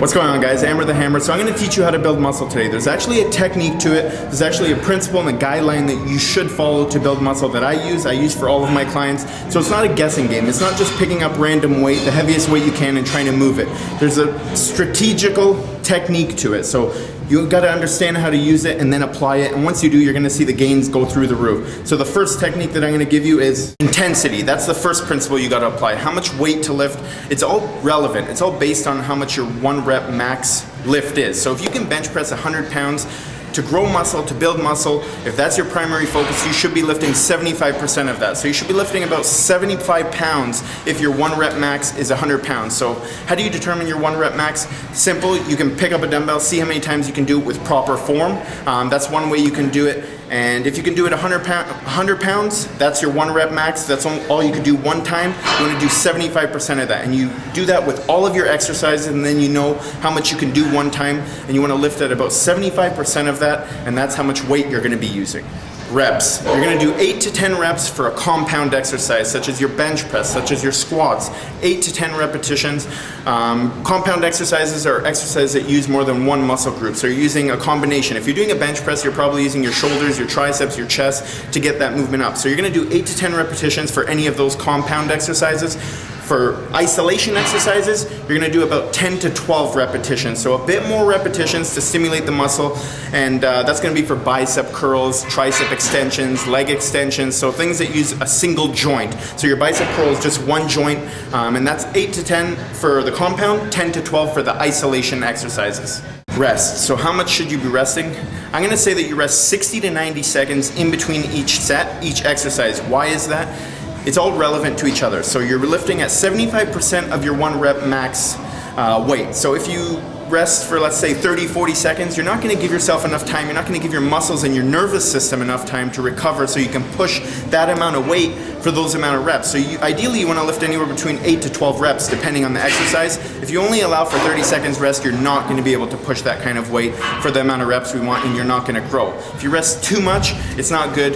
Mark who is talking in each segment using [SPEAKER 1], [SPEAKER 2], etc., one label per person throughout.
[SPEAKER 1] What's going on, guys? Amer the Hammer. So I'm going to teach you how to build muscle today. There's actually a technique to it. There's actually a principle and a guideline that you should follow to build muscle that I use for all of my clients. So it's not a guessing game. It's not just picking up random weight, the heaviest weight you can, and trying to move it. There's a strategical technique to it. So you've got to understand how to use it and then apply it. And once you do, you're going to see the gains go through the roof. So the first technique that I'm going to give you is intensity. That's the first principle you got to apply. How much weight to lift. It's all relevant. It's all based on how much your 1 rep max lift is. So if you can bench press 100 pounds, to grow muscle, to build muscle, if that's your primary focus, you should be lifting 75% of that. So you should be lifting about 75 pounds if your 1 rep max is 100 pounds. So how do you determine your 1 rep max? Simple, you can pick up a dumbbell, see how many times you can do it with proper form. That's one way you can do it. And if you can do it 100 pounds, that's your 1 rep max. That's all you can do one time. You want to do 75% of that. And you do that with all of your exercises, and then you know how much you can do one time. And you want to lift at about 75% of that, and that's how much weight you're going to be using. Reps. You're going to do 8 to 10 reps for a compound exercise, such as your bench press, such as your squats. 8 to 10 repetitions. Compound exercises are exercises that use more than one muscle group. So you're using a combination. If you're doing a bench press, you're probably using your shoulders, your triceps, your chest to get that movement up. So you're going to do 8 to 10 repetitions for any of those compound exercises. For isolation exercises, you're going to do about 10 to 12 repetitions. So a bit more repetitions to stimulate the muscle, and that's going to be for bicep curls, tricep extensions, leg extensions, so things that use a single joint. So your bicep curl is just one joint, and that's 8 to 10 for the compound, 10 to 12 for the isolation exercises. Rest. So how much should you be resting? I'm going to say that you rest 60 to 90 seconds in between each set, each exercise. Why is that? It's all relevant to each other. So you're lifting at 75% of your 1 rep max weight. So if you rest for, let's say, 30, 40 seconds, you're not going to give yourself enough time, you're not going to give your muscles and your nervous system enough time to recover so you can push that amount of weight for those amount of reps. So ideally you want to lift anywhere between 8 to 12 reps depending on the exercise. If you only allow for 30 seconds rest, you're not going to be able to push that kind of weight for the amount of reps we want, and you're not going to grow. If you rest too much, it's not good.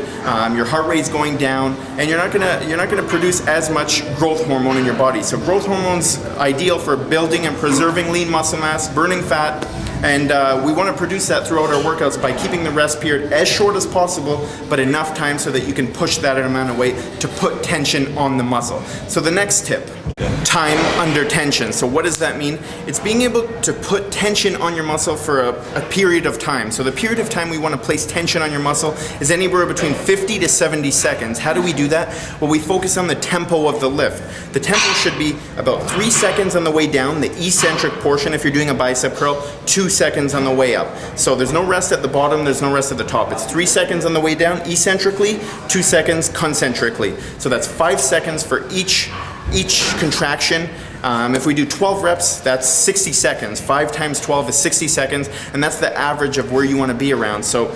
[SPEAKER 1] Your heart rate's going down, and you're not going to produce as much growth hormone in your body. So growth hormone's ideal for building and preserving lean muscle mass, burning fat, and we want to produce that throughout our workouts by keeping the rest period as short as possible, but enough time so that you can push that amount of weight to put tension on the muscle. So the next tip, time under tension. So what does that mean? It's being able to put tension on your muscle for a period of time. So the period of time we want to place tension on your muscle is anywhere between 50 to 70 seconds. How do we do that? Well, we focus on the tempo of the lift. The tempo should be about 3 seconds on the way down, the eccentric portion if you're doing a bicep curl, 2 seconds on the way up. So there's no rest at the bottom, there's no rest at the top. It's 3 seconds on the way down eccentrically, 2 seconds concentrically. So that's 5 seconds for each contraction. If we do 12 reps, that's 60 seconds. 5 times 12 is 60 seconds, and that's the average of where you want to be around. So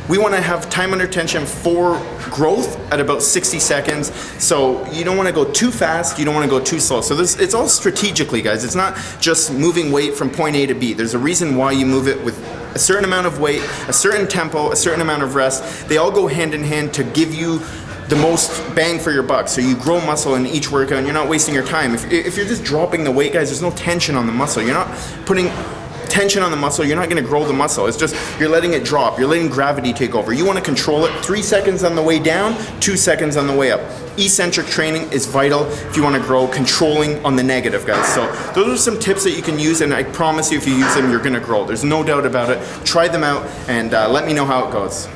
[SPEAKER 1] we want to have time under tension for growth at about 60 seconds. So you don't want to go too fast, you don't want to go too slow. So it's all strategically, guys. It's not just moving weight from point A to B. There's a reason why you move it with a certain amount of weight, a certain tempo, a certain amount of rest. They all go hand in hand to give you the most bang for your buck. So you grow muscle in each workout and you're not wasting your time. If you're just dropping the weight, guys, there's no tension on the muscle. You're not putting tension on the muscle, you're not going to grow the muscle. It's just you're letting it drop, you're letting gravity take over. You want to control it. 3 seconds on the way down, 2 seconds on the way up. Eccentric training is vital if you want to grow, controlling on the negative, guys. So those are some tips that you can use, and I promise you if you use them, you're going to grow. There's no doubt about it. Try them out and let me know how it goes.